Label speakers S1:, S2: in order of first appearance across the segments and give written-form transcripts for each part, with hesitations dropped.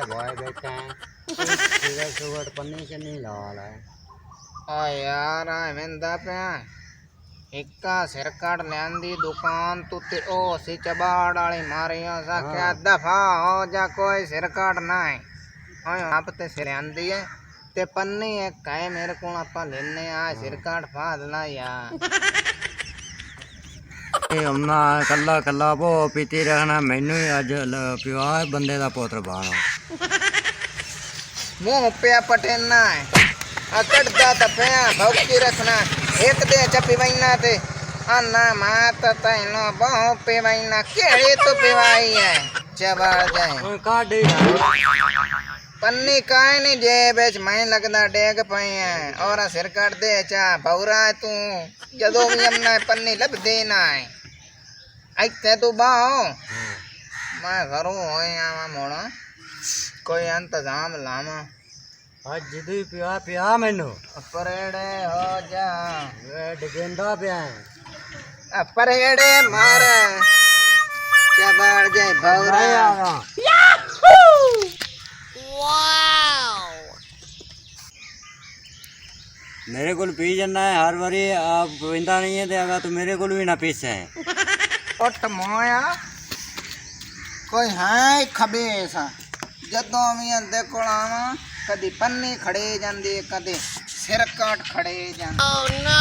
S1: Boy बैठा है cigarette सुगरेट पन्नी से नहीं ला रहा है।
S2: ਆ ਯਾਰ ਐਵੇਂ ਪਿਆ ਇੱਕਾ ਸਿਰ ਕੱਢ ਲੈਂਦੀ ਦੁਕਾਨ ਤੋਂ ਤੇ ਉਹ ਸੀ ਚਬਾੜ ਵਾਲੀ ਮਾਰੀਆਂ ਸਾਖਿਆ ਦਫਾ ਹੋ ਜਾ ਕੋਈ ਸਿਰ ਕੱਢ ਨਾ ਹੈ ਓਏ ਆਪ ਤੇ ਸਿਰ ਆਂਦੀ ਹੈ ਤੇ ਪੰਨੀ ਇੱਕ ਹੈ ਮੇਰੇ ਕੋਲ ਆਪਾਂ ਲੈਨੇ ਆ ਸਿਰ ਕੱਢ ਫਾਦਲਾ ਯਾਰ
S1: हमना कल्ला कल्ला वो पीती रहना मैनू ही अज पिया बंदे का पुत्र बाणो
S2: मुंह पे पटेना है कटदा तो पिया भौकी रखना एक दे चपी वैना ते आना मात तैनो बहु पे वैना केड़ी तो पिवाई है चबाड़ जाए
S1: काटे
S2: पन्नी काहे नहीं जेब विच मैं लगदा डेग पई है और सिर कट दे चा भौरा तू जदों भी हमने पन्नी लभदी ना है ਇੱਥੇ तू बाहो मैं घरों होए आवा मोड़ा कोई इंतजाम लावा
S1: आज जिदी पिया पिया मैनू
S2: परेड़े हो जा
S1: डिगेंदा पिया है
S2: परेड़े मार चबाड़ जाए भौरा
S1: मेरे को पी जाना है हर बारी आप पींदा नहीं है तो अगर तू मेरे को भी ना पीसे
S2: उठ मोया कोई है खबेस जदों भी अंदे कोल आवा कदी पन्नी खड़े जांदी कदी सिर काट खड़े जांदी ओह नो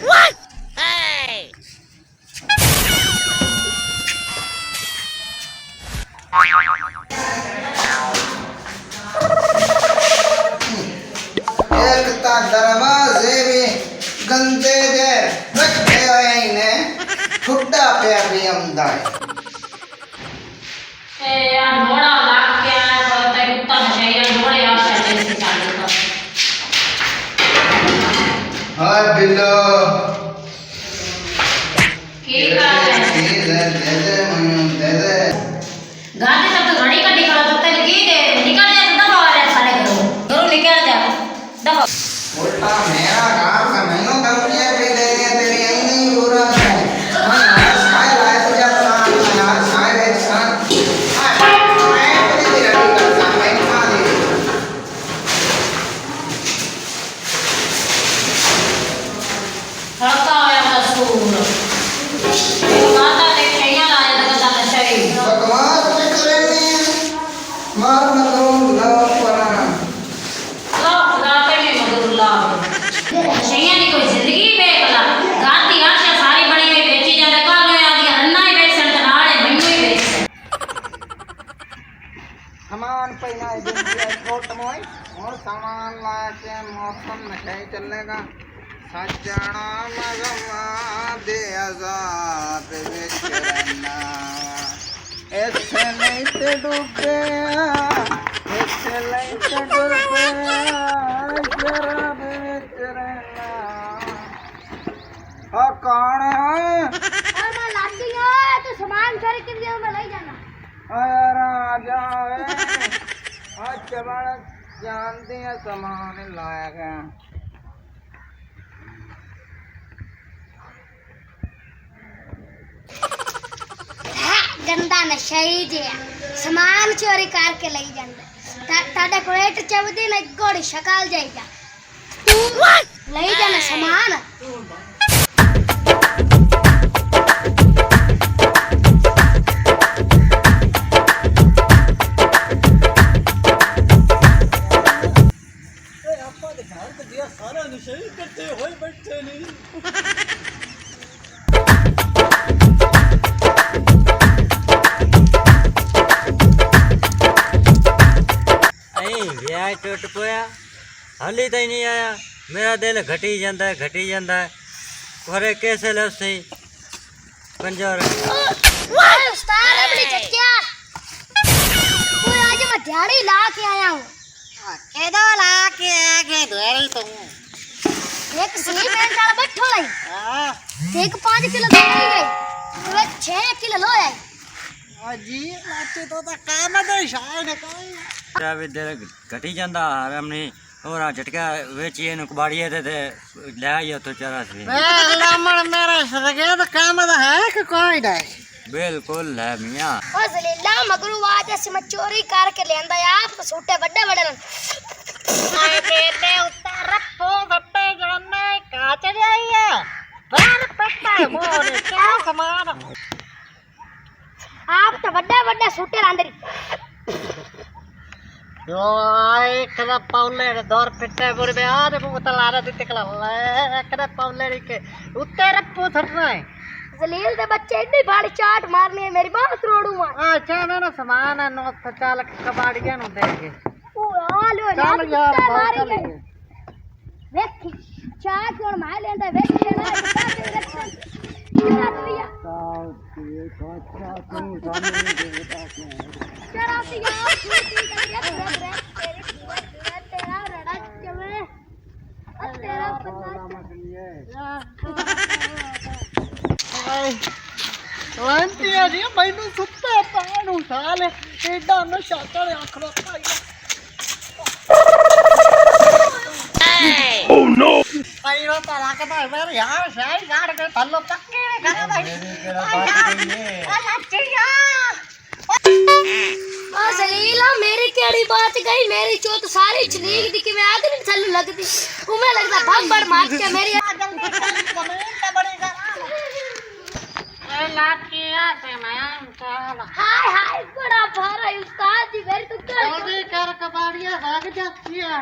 S2: व्हाट हे एक ता दरवाजे भी गंदे जे रखे हुए इन्हें ठुड्डा पे भी आंदा है
S3: ए यार मोड़ा लाग के आया बोलता है कुत्ता है यार मोड़े आप पहले से चालू कर
S2: हाय बिल्लो
S3: की कर
S2: दे
S3: गाने तब तो घड़ी कटी करो तब तक की दे निकल जा दफा आ जा सारे घरों निकल जा दफा
S2: उल्टा मेरा काम का मैंने दम ये भी दे दिया तेरी आई नहीं पूरा है मैं यार साय लाए तुझे अपना यार साय रे सन मैं तेरी रड़ी करता मैं खा दे
S3: खड़का आया मसूर माता ने खैया लाया लगा था शरीर
S2: बकवास कुछ नहीं मार न लो ना परा
S3: लो खुदा पे में मगरुल्लाह शैया की कोई जिंदगी बेकला गाती आशा सारी बड़ी हुई बेची जाते कल में आ गया अन्ना ही बेच सकते नाले बन्नू ही बेच
S2: सामान पहना है छोट मोई और सामान ला के मौसम में कहीं चलेगा सजना मगमा दे अज़ाब विच रहना ऐसे नहीं ते डूबे ऐसे नहीं ते डूबे शराब विच रहना आ कौन है
S4: और मैं लाती है तो सामान घर के लिए मैं ले जाना
S2: यार आ जाए आज चबाड़ जानती है सामान लाया गया
S4: गंदा नशा ही जे सामान चोरी करके ले जांदा ताडे कोलेट चवदी न गोड़ी शकाल जाएगा तू ले जाना सामान
S1: सारा नशे इकट्ठे होए बैठे नहीं ब्याह टुट पोया हाली तो नहीं आया मेरा दिल घटी जाता है पर कैसे लो सही पंजोर
S4: उस्ताद अपनी चटिया पूरे आज मैं दिहाड़ी ला के आया हूँ
S2: केदो ला के आके धोरी तो
S4: एक सीमेंट वाला बैठो लाई एक 5 किलो धोई गई तो 6 किलो लो आई
S2: जी लाते तो काम दे शायद
S1: भी दिल घटी जाता हमने और आ झटका वेचिए नु कबाड़िए ते ले आइयो तो चरा सी
S2: लामड़ मेरा सरगेद काम दा है कि कोई नहीं
S1: बिल्कुल है मियां
S4: ओ जलीला मगरू आज से मैं चोरी करके लेंदा आप तो सूटे बड़े बड़े
S2: आए बेटे उत्तर रखो गट्टे जाने काच जाइए बाहर पट्टा मोरे क्या समान
S4: आप तो बड़े सूटे लांदरी
S2: यो आए कदा पाउले दौर पिट्टे बुरे बे आज बुतला रे दिते कला कदा पाउले के उत्तर रखो थरना है
S4: जलील दे बच्चे इतनी बड़ी चाट मारनी है मेरी बात तोड़ू मैं
S2: अच्छा मेरा सामान है नो चाल कबाड़ियां नु देंगे
S4: ओ आलो
S2: चल यार बहुत चल
S4: देख चाट और मार लेंदा वेच लेना चला भैया चला तेरा रड़ा चले तेरा
S2: लांतिया जी मैनू सुत्ते पैन उठा ले एडा नशा चढ़िया खलोता ओह नो आई रो ता लगदा है मेरे यार सही गाड़ के थल्लो पक्के ने करा भाई लच्चिया
S4: ओ जलीला मेरी केड़ी बात गई मेरी चोट सारी छलीक दी कि मैं आगे नहीं थल्लू लगदी उमे लगदा भाग बड़ मार के मेरी हाय हाय बड़ा भारा उस्ताद जी मेरी तो
S2: जल्दी कर कबाड़िया भाग जाती है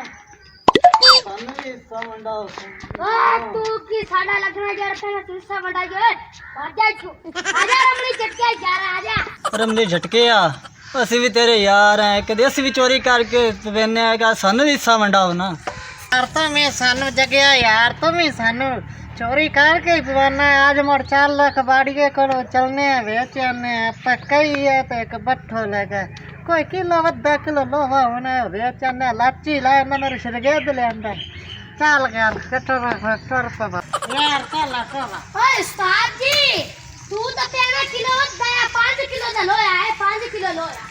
S4: तू की साडा लगना जा रहा है तीसरा बड़ा जो है भाग जा तू आजा रमणी झटके जा रहा आजा
S5: रमणी झटके आ ਅਸੀਂ ਵੀ ਤੇਰੇ ਯਾਰ ਐ ਕਦੇ ਅਸੀਂ ਵੀ ਚੋਰੀ ਕਰਕੇ ਵੇਨੇ ਆ ਸਾਨੂੰ ਵੀ ਹਿੱਸਾ ਵੰਡਾਓ ਨਾ
S2: यार तुम सानू जगया यार तुम ही सानू चोरी करके पवाना आज मोर 4 लाख बाड़िए करो चलने बेचने पकई है तो एक बट्ठो लगा कोई किलो वद्दा किलो लोहा होना बेचने लाची लाए ना मेरे शरगेद ले अंदर चल गया कटोरा कटोरा यार चला चला
S4: ओए उस्ताद जी तू तो 13 किलो दया 5 किलो दा लोया है 5 किलो लोया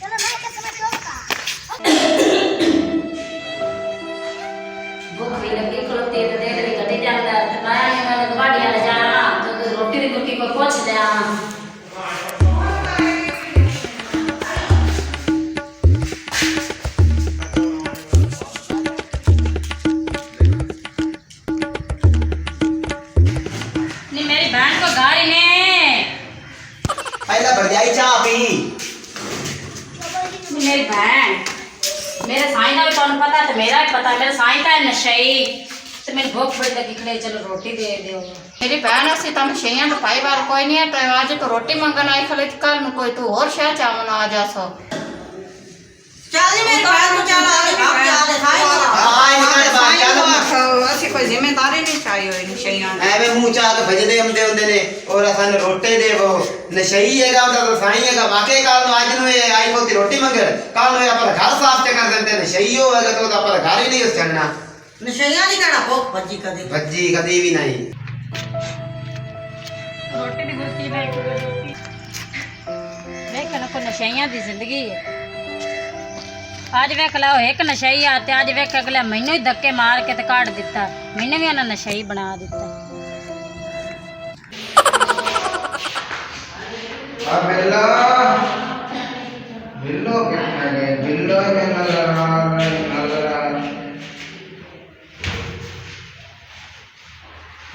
S4: चलो मैं कसम चोका
S3: भूख भी लगी खलोती तो देर भी कटी जाता है मैं मैंने कबाड़ियां ले जाना तो रोटी दी गुटी को पूछ ले मेरी बहन मेरे साईं का भी तुम पता तो मेरा भी पता मेरे साईं का नशई तो मेरी भूख बड़ी लगी खड़े चलो रोटी दे दो
S6: मेरी बहन असी तो नशइयां तो पाई बार कोई नहीं है तो आज तो रोटी मंगन आई खले कल ਨੂੰ कोई तू और शह चावन आ जा सो
S7: ਚੱਲ ਜੀ ਮੇਰੀ ਭੈਣ ਨੂੰ ਚੱਲ ਆ ਜਾ ਅਸੀਂ ਕੋਈ ਜ਼ਿੰਮੇਵਾਰੀ ਨਹੀਂ ਚਾਹੀ ਹੋਈ ਨਸ਼ਈਆਂ
S8: ਐਵੇਂ ਮੂੰਹ ਚਾਹ ਕੇ ਭਜਦੇ ਹੁੰਦੇ ਹੁੰਦੇ ਨੇ ਔਰ ਸਾਨੂੰ ਰੋਟੀ ਦੇਵੋ ਨਸ਼ਈ ਹੈਗਾ ਉਹਦਾ ਤਾਂ ਸਾਈਂ ਹੈਗਾ ਵਾਕਈ ਕੱਲ ਨੂੰ ਅੱਜ ਨੂੰ ਇਹ ਆਈ ਕੋਤੀ ਰੋਟੀ ਮੰਗੇ ਕੱਲ ਨੂੰ ਆਪਾਂ ਘਰ ਸਾਫ਼ ਤੇ ਕਰ ਦਿੰਦੇ ਨਸ਼ਈ ਹੋਵੇਗਾ ਤਾਂ ਉਹਦਾ ਆਪਾਂ ਘਰ ਹੀ ਨਹੀਂ ਉਸ ਚੜਨਾ
S7: ਨਸ਼ਈਆਂ ਨਹੀਂ ਕਹਿਣਾ ਭੁੱਖ ਭੱਜੀ
S8: ਕਦੀ ਵੀ ਨਹੀਂ
S3: रोटी दी गुटी नहीं देख ना कोई नशइयां दी जिंदगी है आज वेख लो एक नशई आते आज वेख अगले मैनू ही धक्के मार के ते काट दिता मैंने भी उन्हें नशई बना दिता
S8: बिल्लो बिल्लो क्या है बिल्लो में नजर आ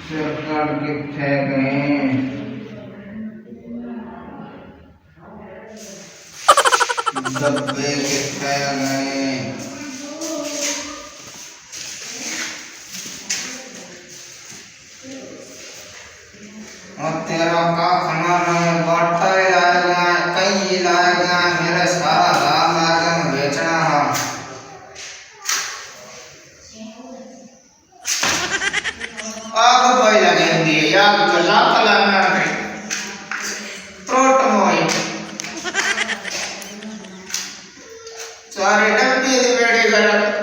S8: सरकार किथे गए डब्बे किथे गए और तेरा का खाना नहीं बाटा ही लाएगा कई लाएगा मेरे सारा राम लाएगा बेचना है आप कोई लगेंगे यार तो लाख लगना है प्रोट मोई सारे डब्बे दे बेड़े गलत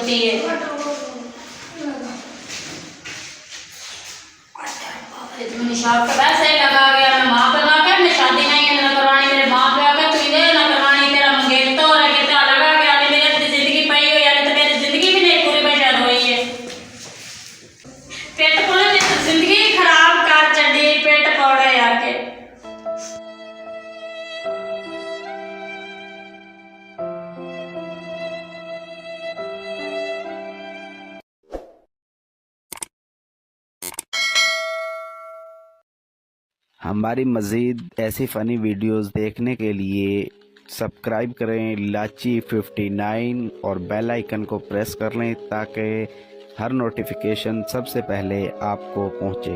S3: रोटी है। मैंने शौक का वैसे ही लगा गया, मैं माँ पे लगा के शादी नहीं है ना करवानी, मेरे माँ पे आकर तू इधर ना करवानी, तेरा मंगेतर तो रह गया लगा गया, मेरी जिंदगी पई हुई है, तो मेरी जिंदगी भी नहीं पूरी बचाद हुई है। पेट पौड़े तो जिंदगी खराब कर चढ़ी, पेट पौड़े आके।
S9: हमारी मज़ीद ऐसी फ़नी वीडियोस देखने के लिए सब्सक्राइब करें लाची 59 और बेल आइकन को प्रेस कर लें ताकि हर नोटिफिकेशन सबसे पहले आपको पहुंचे।